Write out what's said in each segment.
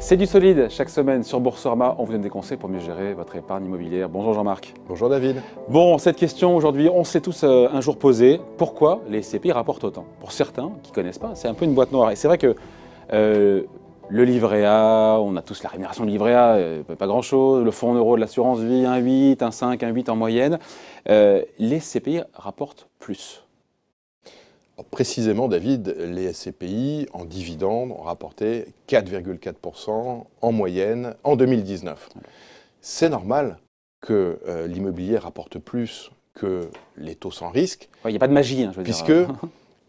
C'est du solide. Chaque semaine sur Boursorama, on vous donne des conseils pour mieux gérer votre épargne immobilière. Bonjour Jean-Marc. Bonjour David. Bon, cette question aujourd'hui, on s'est tous un jour posé. Pourquoi les SCPI rapportent autant? Pour certains qui ne connaissent pas, c'est un peu une boîte noire. Et c'est vrai que le livret A, on a tous la rémunération du livret A, pas grand-chose. Le fonds en euros de l'assurance vie, 1,8, 1,5, 1,8 en moyenne. Les SCPI rapportent plus. Alors, précisément, David, les SCPI en dividendes ont rapporté 4,4% en moyenne en 2019. C'est normal que l'immobilier rapporte plus que les taux sans risque. Il n'y a pas de magie, je veux puisque dire.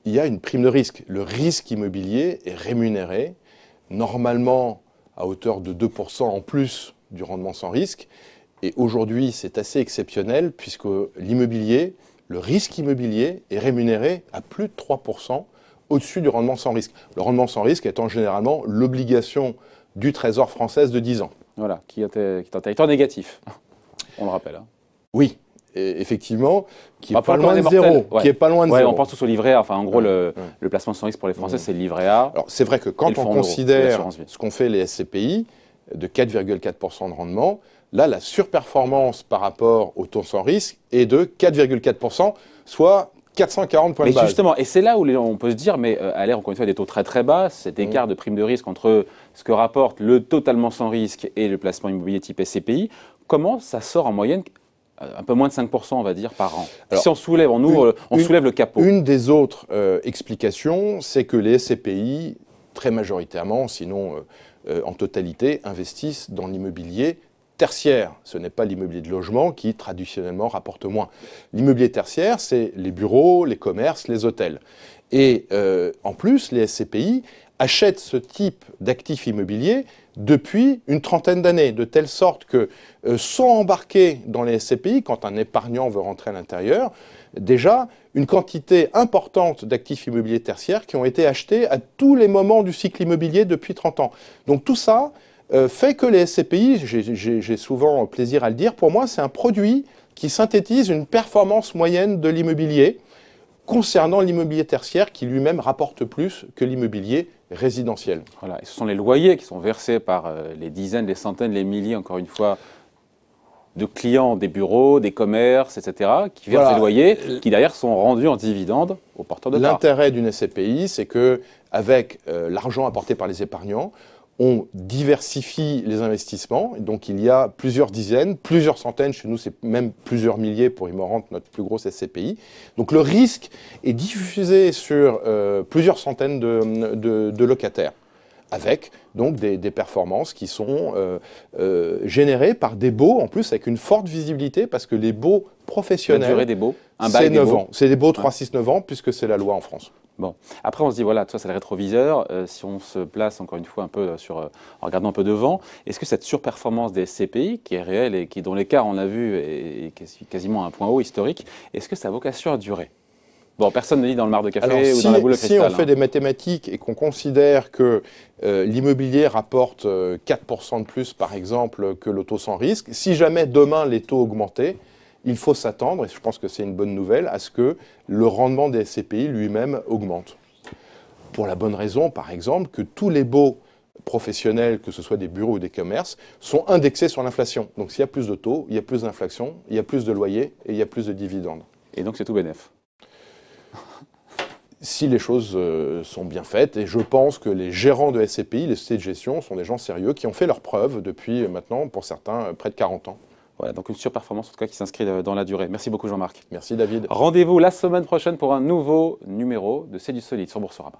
il y a une prime de risque. Le risque immobilier est rémunéré normalement à hauteur de 2% en plus du rendement sans risque. Et aujourd'hui, c'est assez exceptionnel puisque l'immobilier, le risque immobilier est rémunéré à plus de 3% au-dessus du rendement sans risque. Le rendement sans risque étant généralement l'obligation du Trésor française de 10 ans. Voilà, qui est en territoire négatif, on le rappelle. Oui, et effectivement, qui n'est pas pas loin de zéro. Ouais. Qui est pas loin de zéro. On pense tous au livret A. Enfin, en gros, le placement sans risque pour les Français, c'est le livret A. Alors, c'est vrai que quand on considère ce qu'ont fait les SCPI, de 4,4% de rendement, là, la surperformance par rapport au taux sans risque est de 4,4%, soit 440 points de base. Mais justement, et c'est là où on peut se dire, mais à l'ère, encore une fois, des taux très très bas, cet écart de prime de risque entre ce que rapporte le totalement sans risque et le placement immobilier type SCPI, comment ça sort en moyenne un peu moins de 5%, on va dire, par an? Alors, si on soulève, on soulève le capot. Une des autres explications, c'est que les SCPI, très majoritairement, sinon en totalité, investissent dans l'immobilier tertiaire. Ce n'est pas l'immobilier de logement qui, traditionnellement, rapporte moins. L'immobilier tertiaire, c'est les bureaux, les commerces, les hôtels. Et en plus, les SCPI achètent ce type d'actifs immobiliers depuis une trentaine d'années, de telle sorte que sont embarqués dans les SCPI, quand un épargnant veut rentrer à l'intérieur, déjà une quantité importante d'actifs immobiliers tertiaires qui ont été achetés à tous les moments du cycle immobilier depuis 30 ans. Donc tout ça fait que les SCPI, j'ai souvent plaisir à le dire, pour moi c'est un produit qui synthétise une performance moyenne de l'immobilier concernant l'immobilier tertiaire qui lui-même rapporte plus que l'immobilier résidentiel. Voilà, et ce sont les loyers qui sont versés par les dizaines, les centaines, les milliers, encore une fois, de clients des bureaux, des commerces, etc., qui versent des loyers, qui derrière sont rendus en dividendes aux porteurs de parts. L'intérêt d'une SCPI, c'est qu'avec l'argent apporté par les épargnants, on diversifie les investissements. Donc il y a plusieurs dizaines, plusieurs centaines, chez nous c'est même plusieurs milliers pour Immorente, notre plus grosse SCPI. Donc le risque est diffusé sur plusieurs centaines de locataires, avec donc des performances qui sont générées par des baux, en plus avec une forte visibilité, parce que les baux professionnels, la durée des baux, c'est 9 ans. C'est des baux 3-6-9 ans, puisque c'est la loi en France. Bon, après on se dit, voilà, ça c'est le rétroviseur, si on se place encore une fois un peu en regardant un peu devant, est-ce que cette surperformance des SCPI, qui est réelle et dont l'écart, on l'a vu, est quasiment à un point haut historique, est-ce que ça a vocation à durer? Bon, personne ne lit dans le mar de café ou dans la boule de cristal. Si on fait des mathématiques et qu'on considère que l'immobilier rapporte 4% de plus, par exemple, que le taux sans risque, si jamais demain les taux augmentaient, il faut s'attendre, et je pense que c'est une bonne nouvelle, à ce que le rendement des SCPI lui-même augmente. Pour la bonne raison, par exemple, que tous les baux professionnels, que ce soit des bureaux ou des commerces, sont indexés sur l'inflation. Donc s'il y a plus de taux, il y a plus d'inflation, il y a plus de loyers et il y a plus de dividendes. Et donc c'est tout bénef. Si les choses sont bien faites, et je pense que les gérants de SCPI, les sociétés de gestion, sont des gens sérieux qui ont fait leurs preuves depuis maintenant, pour certains, près de 40 ans. Voilà, donc une surperformance en tout cas qui s'inscrit dans la durée. Merci beaucoup Jean-Marc. Merci David. Rendez-vous la semaine prochaine pour un nouveau numéro de C'est du solide sur Boursorama.